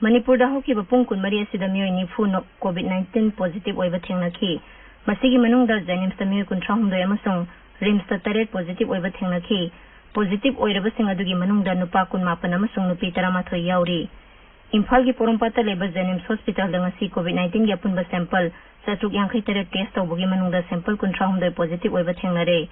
Manipur hoki bapung kun mari asida mioi nifu no COVID-19 positive oiba thengnaki. Masigi manungda Jenims ta mioi kun thahumdoi amasung Rims ta taret positive oiba thengnaki. Positive oiraba sing adugi manungda nupa kun mapan amasung nupi 13 yauri. Imphal gi Porampata leba Jenims Hospital da ngasi COVID-19 gi apunba sample satruk yankhai taret test tawbugi manungda sample kun thahumdoi positive oiba thengnare.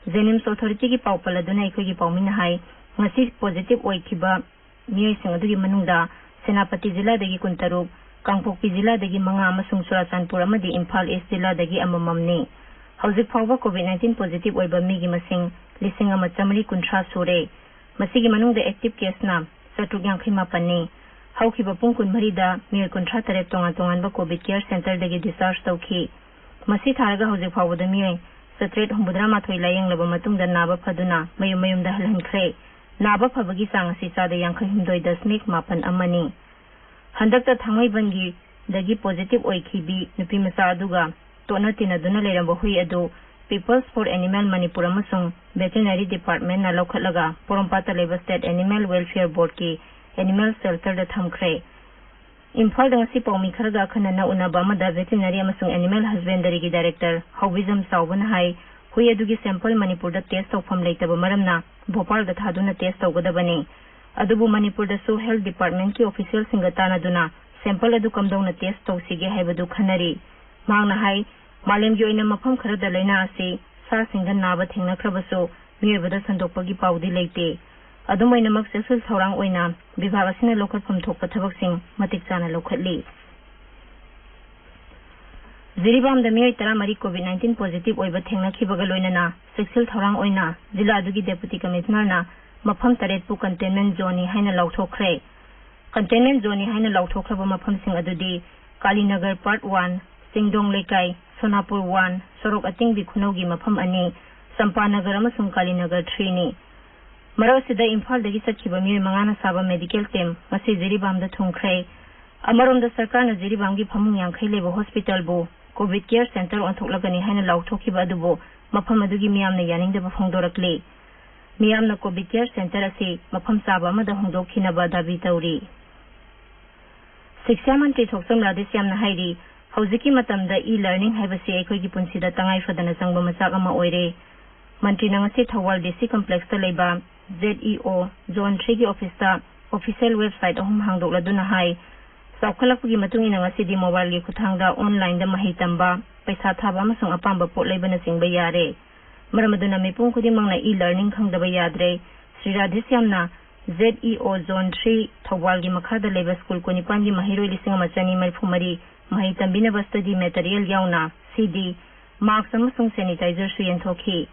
Jenims authority gi pawpala duna ikoi gi pawmina hai ngasi positive oikiba mioi sing adugi manungda Senapati Zilla dagi Kuntaruk, Kangpokpi Zilla dagi Manga amasung Churachandpur amadi Imphal East Zilla dagi amamamni. Hauzik fawba COVID-19 positive oiba migi masing lising ama chamari kuntra sure. Masigi manungda active case na satruk yankhai mapanni. Haukiba pungkun marida mioi kuntra taret tongan ba COVID care center dagi discharge tawki. Masi tharaga hauzik fawbada mioi satret humbudra mathoi layeng laba matungda naba phaduna mayum da halhankre. Naba phabagi sang si sada yankhai humdoi dasmik mapan amani. Handakta thangai bangi dagi positive oikhibi nupi masa aduga tona tina duna leramba hui adu Peoples for Animal Manipur amasung Veterinary Department na laukhatlaga Porampata leba State Animal Welfare Board ki Animal Shelter da thamkhre. Imphal da ngasi pawmi kharaga khanana unaba amada Veterinary amasung Animal Husbandry gi Director Hawbizam Sauban hai hui adugi sample Manipur da test tawfam leitaba maramna Bhopal da thaduna test tawgadabani. Adubu Manipur da so Health Department ki official singatana duna sample adu kamdawna test tawsige haibadu khanari. Mangna hai malem gi oina mafam kharada leina ase sa singda naba thengnakhrabaso miebada sandokpagi pawdi leite. Adumaina mak sexual thorang oina bibhaga sina lokhatpham thokpa thabaksing matik chana lokhatli. Jiribam da mioi 13 COVID-19 positive oiba thengnakibaga loinana sexual thorang oina Jilla adugi Deputy Commissioner na mafam taret pu containment zone haina lauthokre. Containment zone haina lauthokhraba mafam sing adudi Kalinagar Part 1, Singdong Lekai, Sonapur 1, Sorok Atingbi Khunaugi mafam ani, Sampanagar amasung Kalinagar 3 ni. Maraw sida Imphal dagi satkiba mioi mangana saba medical team masi Jiribam da thungkhre. Amarom da sarkar na Jiribam gi phamung yankhai leba hospital bu COVID care center onthoklagani haina lauthokiba adubo mafam adugi miyamna yaningdaba phongdorakli. Miyamna COVID care center ase mafam saba amada hongdokhinaba dabi tawri. Shiksha Mantri Thoksam Radhesyamna hairi hauziki matamda e-learning haibasi aikhoigi punsida tangai fadana changba machak ama oire. Mantri na ngasi Thawal DC complex ta leiba ZEO Zone 3 gi office ta official website ahum hangdokladuna hai Saukhalakpagi matungina ngasidi mobile gi khuthangda online da mahi tamba paisa thaba amasung apamba pot leibana singba yare. Maramaduna mipung khudimangna e-learning khangdaba yadre. Sri Radhesyamna ZEO Zone 3 Thawal gi makhada leba school ko nipan gi mahiroi lising amachani marifumari mahi tambina study material yauna CD marks amasung sanitizer su yenthoki.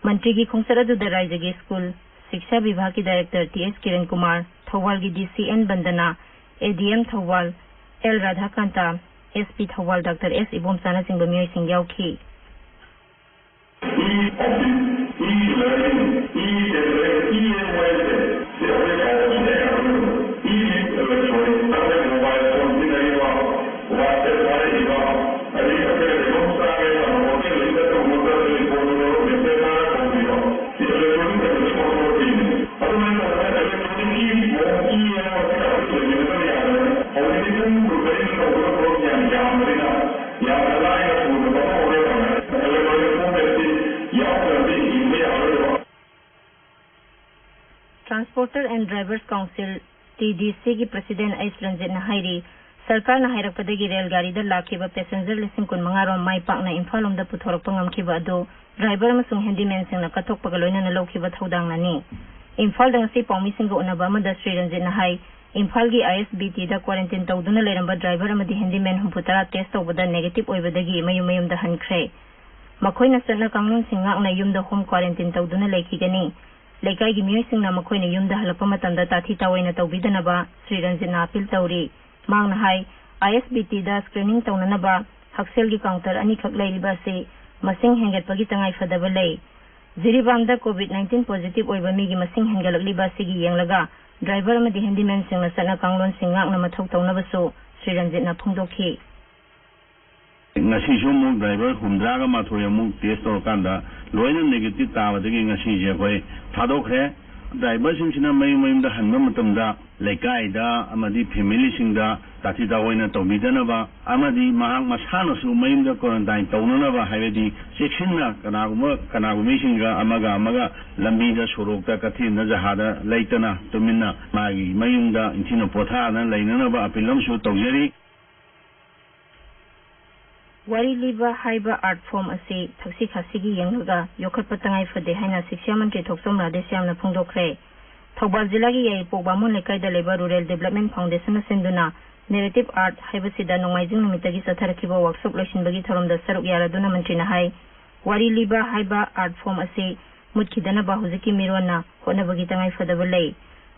Mantri gi khongsaradu da Raija gi school Shiksha Vibhag ki Director TS Kiran Kumar Thawal gi DCN Bandana ADM Thawal L Radhakanta SP Thawal Dr. S Ibom Sana Singh Bamioi Singh Yauki. Transporter and Drivers Council TDC की President Ais Ranjit Nahairi सरकार na hairakpadagi railgari da lakhiba passenger lising kun mangarom mai pakna Imphalom da puthorokpa ngamkhiba adu driver amasung handyman singna kathokpaga loinana lawkhiba thodang nani Imphal da ngasi pawmi singga unaba amada Sri Ranjit Nahai Imphal gi ISBT da quarantine tawduna leramba driver amadi handyman humputara test tawbada negative oibadagi mayum da hankhre makhoina satna kanglon singa na yumda home quarantine tawduna lekhigani Lekai gi mioi singna makhoina yumda halapa matamda tathi tawaina tawbidanaba Sri Ranjit na appeal tawri Mang na hai ISBT da screening tawnanaba haksel gi counter ani khak lairiba se masing hengat pagi tangai fadaba lei Jiribam da COVID-19 positive oiba mi gi masing hengalakli ba sigi yenglaga driver amadi handyman singna sana kanglon singa na mathau tawnaba so Sri Ranjit na phungdokhi ngasi jomu driver humdra ga mathoi amu test or kanda loina negative ta wadagi ngasi je koi thadokre driver मयूम हनब लेकायद family ताथी तावना तौबीदनब मसानसु मयूम quarantine तौनब है चेक्सिना कनागुमी लंबीद सोरोक कथीन जहाद लेतना तुमिना मागी मयूम इंथिन पोथाना लेनब अपील तौजरी वारी लीबा हाइबा आर्ट फॉर्म असे थक्सी खासीगी यंगगा योखत पतंगाई फदे हाइना शिक्षा मंत्री थोक्सोम राधेश्यामना फोंदोखरे थौबाल जिला की याईपोक बामोन लेकायदा लेबा रूरल डेवलपमेंट फाउंडेशन सिंधुना नेरेटिव आर्ट हाइबसिदा नोंमाइजिंग नुमितगी सथरखिबा वर्कशॉप लोइसिनबगी थरमदा सरुक यारादुना मंत्रीना हाई वारी लीबा हाइबा आर्ट फॉर्म असे मुतखिदनबा हुजिकी मिरोना होनबगी तंगाई फदबा लई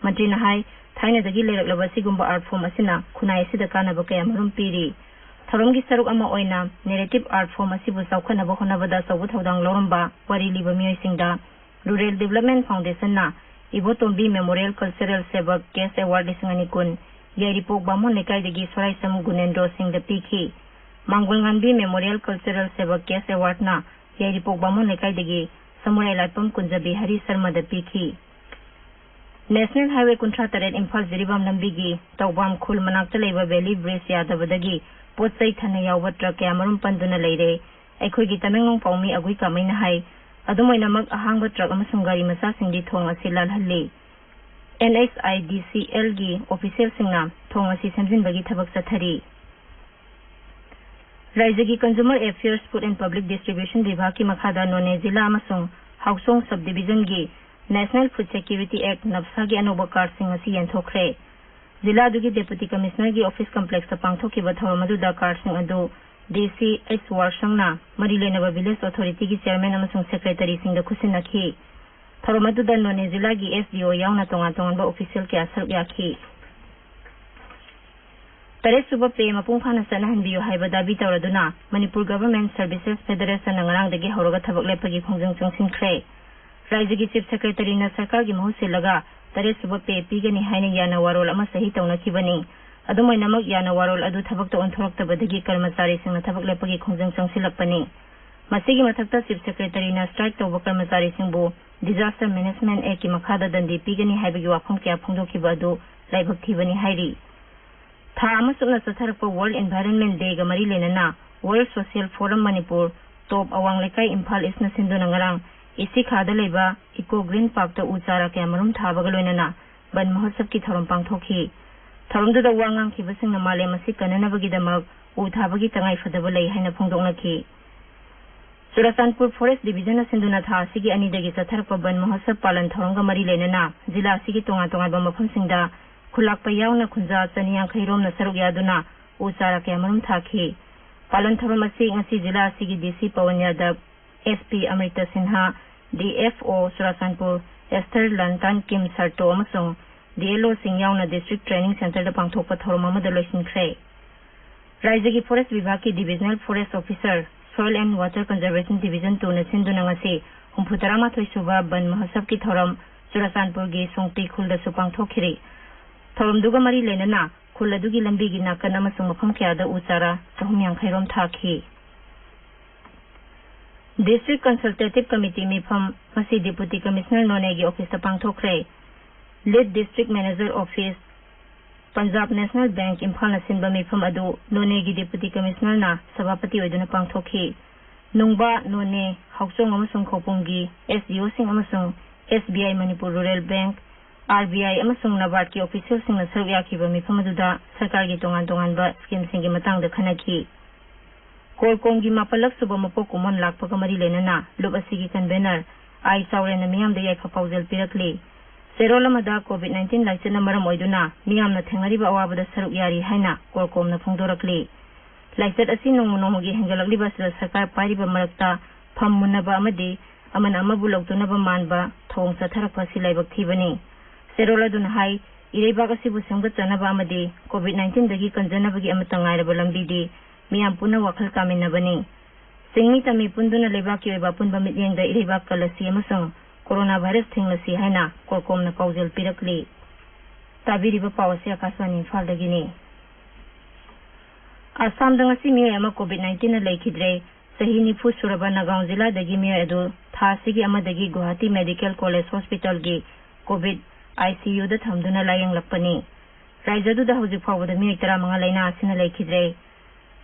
मंत्रीना हाई थाइनादगी लेरकलबा सिगुंबा आर्ट फॉर्म असिना खुनाई सिदा कानबा कयामरुम पीरी थरम की सरुक अमा ओइना नेरेटिव आर्ट फॉर्म असिबु साउखनबा होनबदा सौबु थौदांग लौरंबा वारी लीबा मियोइसिंगदा रूरल डेवलपमेंट फाउंडेशन ना Ibotombi memorial cultural Sevak guest award लिसिंगनी कुन याईपोक बामोन लेकायदगी सोराइसम गुनेंद्रो सिंह द पीखी Mangolganbi memorial cultural Sevak guest award ना याईपोक बामोन लेकायदगी समुराई लाटपम कुंजबी हरि शर्मा द पीखी नेशनल हाईवे 53 इम्फाल जिरीबाम लंबीगी तौबाम खुल मनाक्ता लेबा वैली ब्रिज यादबदगी पोचै थना यावब ट्रक कयामरुम पंदुना लेरे अखोइगी तमेंगलोंग पाउमी अगुई कामैना हाई अदुमोइनमक अहांग ट्रक अमसुंग गाड़ी मसा सिंगदी थोंग असे लालहल्ली NHIDCL की ऑफिशियल सिंगना थोंग असी सेमजिनबगी थबक चथरी राज्य की consumer affairs food and public distribution विभाग की मखादा नोने जिला अमसुंग हाउसोंग सब डिवीजन की नेशनल फूड सिक्योरिटी एक्ट नब्सा की अनोबा कार्ड सिंग असी यंथोखरे जिला दुगी डेप्यूटी कमिश्नर की ऑफिस कम्प्लेक्स पांथोखिबा थौरम अदुदा कार्ड सिंग अदु DCH वारसंगना मरी लेनबा विलेज अथॉरिटी की चेयरमैन अमसुंग सेक्रेटरी सिंग खुसिनखी थौरम अदुदा नोने जिला की SDO यावना तोंगा तोंगनबा ऑफिशियल के असर याखी तरेट सुबह पे मपुंग फाना सनहनबियो हाइबा दाबी तौरदुना मणिपुर गवर्नमेंट सर्विसेज फेडरेशन नंगरांगदगी हौरगा थबक लेपगी खोंजंग चंगसिनख्रे राज्य की चीफ सेक्रेटरी न सरकार की महू सिलगा तरेट सुबह पे पीगनी हाइना याना वारोल अमा सही तौनखिबनी अदुमोइनमक याना वारोल अदु थबक ओंथोरक्तबदगी कर्मचारी सिंगना थबक लेपगी खोंजंग चंगसिलपनी मसिगी मथक्ता चीफ सेक्रेटरी न स्ट्राइक तौब कर्मचारी सिंगबु डिजास्टर मैनेजमेंट एक्ट की मखादा दंडी पीगनी हाइबगी वाफम क्या फोंदोखिबा अदु लाइबक थीबनी हाइरी था अमसुंग चथरप वर्ल्ड एनवायरनमेंट डे गा मरी लेनना world social forum Manipur Top Awang Leikai Imphal east न सिंधु नंगरांग इसी खादा लेबा इको ग्रीन पार्क तो उचारा के मरुम थाबगा लोइनना बन महोत्सव की थरम पांगथोखी थरमदुदा वांगांग खिबसिंग न माले मसि कननबगीदमक उ थाबगी तंगाई फदबा लई हाइना फोंदोंनखी चुराचांदपुर फॉरेस्ट डिवीजन सिंधुना था सिगी अनिदगी चथरप बन महोत्सव पालन थरमगा मरी लेनना जिला सिगी तोंगा तोंगा मफमसिंगदा खुलाकपा यावना खुंजा चनिया खैरोम न सरुक यादुना उचारा के मरुम थाखी पालन थरम असी ngasi जिला सिगी DC Pawan Yadav SP Amrita Sinha DFO Churachandpur Ester Lunton Kim सरतो अमसुंग DLO सिंह यावना डिस्ट्रिक्ट ट्रेनिंग सेंटर द पांगथोकपा थरम अमदा लोइसिनख्रे राज्य की फॉरेस्ट विभाग की divisional forest officer soil and water conservation division 2 न सिंधुना ngasi 63 सुबा बन महोत्सव की थरम चुराचांदपुर की सोंगटी खुलदा सुपांगथोखिरी थौरमदुगा मरी लेनना खुलदुगी लंबीगी नाकन अमसुंग मफम क्यादा उचारा 350 थाखी डिस्ट्रिक्ट कंसल्टेटिव कमिटी मिफम मसी डिप्यूटी कमिश्नर नोनेगी ऑफिस पांगथोखरे lead district manager office Punjab national bank Imphal नसिनबा मिफम अदु नोनेगी डिप्यूटी कमिश्नर ना सभापति ओइदुना पांगथोखी नुंगबा नोने हाउसोंग अमसुंग खोपुंगी SDO सिंह अमसुंग SBI Manipur rural bank RBI अमसुंग नाबार्ड की ऑफिशियल सिंह सरुक याखिबा मिफम अदुदा सरकार की तोंगान तोंगानबा स्कीम सिंह की मतंग खनखी कोलकोम की मापलक सुब मपो कुमन लाखपग मरी लेनना लुब असिगी कन्वेनर आई सावरेन मियाम दे याखा पाउजल पिरकली सेरोलमदा कोविड-19 लाइचन मरम ओइदुना मियाम न थेंगरिबा अवाबदा सरुक यारी हाइना कोलकोम न फोंदोरकली लाइचत असि नोंग नोंगी हेंगलकलिबा सरकार पारिबा मरकता फम मुन्नबा अमदि अमन अमबु लौतुनबा मानबा थोंग चथरप सि लाइबक थीबनी सेरोलदुन हाई इरेबाग असिबु सेमगचनबा अमदि कोविड-19 दगी कंजनबगी अमतंगाइरबा लंबीदी मियाम पुना वखल कामिनबनी सिंगनी तमी पुंदुना लेबाकी ओइबा पुनबा मित्येंगदा इरेबाग कलसी अमसुंग कोरोना वायरस थेंगलसी हाइना कोलकोमना पाउजल पिरकली ताबिरिबा पावसे आकाशवाणी फालदगिनी आसाम दंगसी मियोय अमा कोविड-19 न लेखिद्रे सही निफु सुरबा नगांव जिला दगी मियोय अदु थासिगी अमदगी गुवाहाटी मेडिकल कॉलेज हॉस्पिटल की कोविड ICU दा थमदुना लायंगलपनी रायजदुदा हौजिक फावबदा मियोय 15 लाइना आसिना लेखिद्रे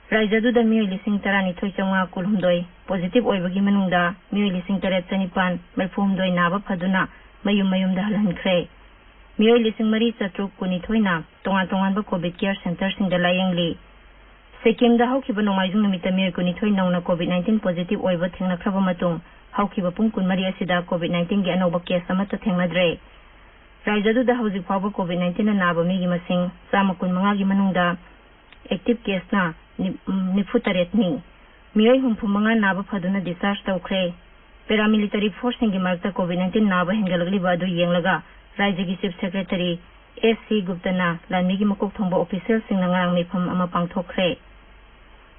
रायजदुदा मियोय 13,900 पॉजिटिव ओइबगी मनुंगदा मियोय 8,990 नाबा फदुना मयुम मयुमदा हलहनख्रे मियोय 3,412 ना तोंगान कोविड केयर सेंटर सिंगदा लायंगली सिक्किमदा हौखिबा नोंगाइजुंग नमिता मियोय 19 नौना कोविड 19 पॉजिटिव ओइबा थेंगनाख्रबा मतुंग हौखिबा पुंग 12 असिदा कोविड 19 गी अनौबा केस अमता थेंगनाद्रे रायजदुदा हौजिक फावबा कोविड 19 नाबा मिगी मसिंग 115 गी मनुंगदा एक्टिव केसना 93 नि मियोय 35 नाबा फदुना डिस्चार्ज तौख्रे पैरामिलिटरी फोर्स सिंगी मरकता कोविड 19 नाबा हेंगलगलिबा अदु येंगलगा राज्य चीफ सेक्रेटरी SC गुप्तना लानमीगी मकोक थोंबा ऑफिशियल सिंगना ngarang मिफम अमा पांगथोखरे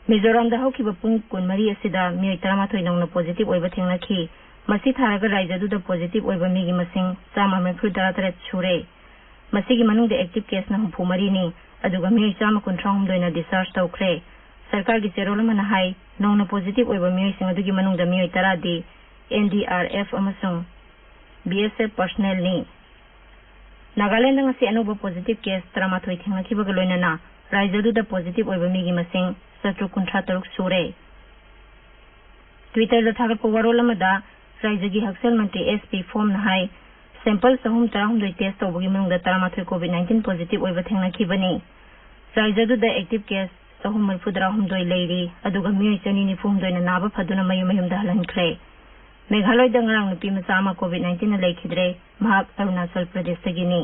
मिजोराम दा हौखिबा पुंग 12 असिदा मियोय 13 नौना पॉजिटिव ओइबा थेंगनाखी मसी थारागा रायजदुदा पॉजिटिव ओइबा मिगी मसिंग 193 सुरे मसीगी मनुंगदा एक्टिव केसना 34 नि अदुगा मियोय 119 ना डिस्चार्ज तौख्रे सरकार की चेरोल मना हाई नौना पॉजिटिव ओइबा मियोय सिंग अदुगी मनुंगदा मियोय 10 दी NDRF अमसुंग BSF पर्सनल नि नागालैंड ngasi अनौबा पॉजिटिव केस 13 थेंगनाखिबा लोइनाना रायजदुदा पॉजिटिव ओइबा मिगी मसिंग 753 सुरे ट्विटर दा थागतपा वरोल अमदा राज्यगी हक्सेल मंत्री SP फॉर्म नहाई सैंपल सहम 13 टेस्ट तौबगी मनुंगदा 13 कोविड 19 पॉजिटिव ओइबा थेंगनाखिबनी राज्यदुदा एक्टिव केस सहम 34 लेरी अदुगा मियोय 294 ना नाबा फदुना मयुम मयुमदा हलहनख्रे मेघालय दा ngarang nupi macha ama covid 19 ना लेखिद्रे mahak अरुणाचल प्रदेश तगिनी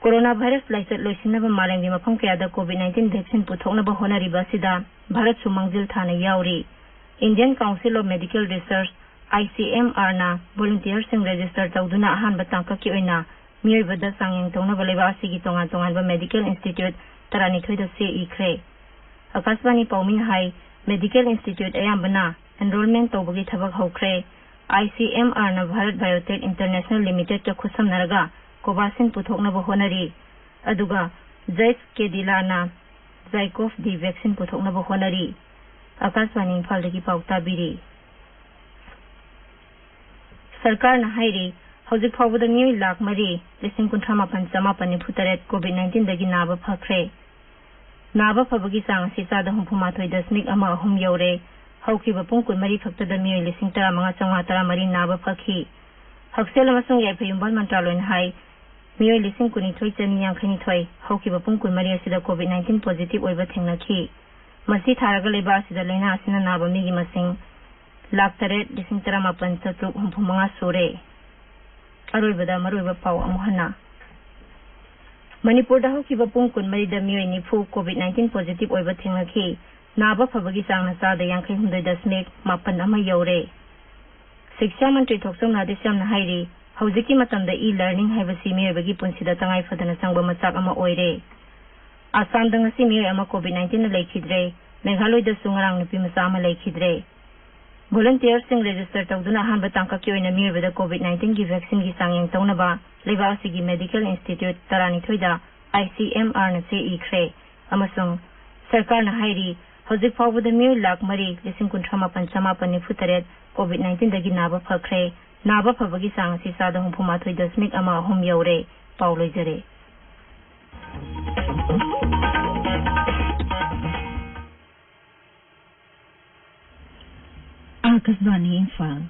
कोरोना वायरस लाइचत लोइसिनबा मालेंगी मफम कयादा कोविड 19 वैक्सीन पुथोकनबा होनारिबा सिदा भारत सुमंगजिल थाना यावरी Indian council of medical research ICMR ना वॉलंटियर सिंग रजिस्टर तौदुना अहान बतांका की ओइना मियोयबदा सांगयंग तौनबा लेबा असिगी तोंगान तोंगानबा मेडिकल इंस्टीट्यूट 12 दा से इख्रे आकाशवाणी पाउमिन हाई मेडिकल इंस्टीट्यूट अयामबना एनरोलमेंट तौबगी थबक हौख्रे ICMR ना भारत बायोटेक इंटरनेशनल लिमिटेड का खुसमनरगा कोवाक्सिन पुथोकनबा होनरी अदुगा जैस केडिला ना जाइकोव दी वैक्सीन पुथोकनबा होनरी आकाशवाणी इम्फालदगी पाउता बिरी सरकार ना हाइरी हौजिक फावबदा मियोय 1,03,958 कोविड 19 दगी नाबा फख्रे नाबा फबगी चांग असि 4.3 you're हौखिबा Pung 12 फक्तदा मियोय 15,913 Naba फखी हक्सेल अमसुंग याइफयुंबल मंत्रालयन high मियोय 19,952 हौखिबा Pung 12 असिदा Covid 19 positive ओइबा थेंगनाखी मसी थारागा लेबा असिदा लेना असिना नाबा मिगी मसिंग 1,13,935 सुरे अरोइबदा मरोइबा पाव अमुहना मणिपुर दा हौखिबा पुंग 12 दा मियोय 90 कोविड 19 पॉजिटिव ओइबा थेंगनाखी नाबा फबगी चांगना 59.8 अमा यौरे शिक्षा मंत्री थोक्सम नादेश्यामना हाइरी हौजिकी मतमदा ई-लर्निंग हाइबसी मियोयबगी पुंसिदा तंगाई फदना संगबा मचाक अमा ओइरे आसाम दा ngasi मियोय अमा कोविड 19 ना लेखिद्रे मेघालय दा सुंगरांग नुपी मचा अमा लेखिद्रे वॉलंटियर सिंग रजिस्टर तौदुना अहानबा तांका की ओइना मियोयबदा कोविड 19 की वैक्सीन की सांगयंग तौनबा लेबा असिगी मेडिकल इंस्टीट्यूट 12 दा ICMR ना से इख्रे अमसुंग सरकार ना हाइरी हौजिक फावबदा मियोय 1,03,958 कोविड 19 दगी नाबा फख्रे नाबा फबगी चांग असि 4.3 यौरे पाउ लोइजरे आकाशवाणी इम्फाल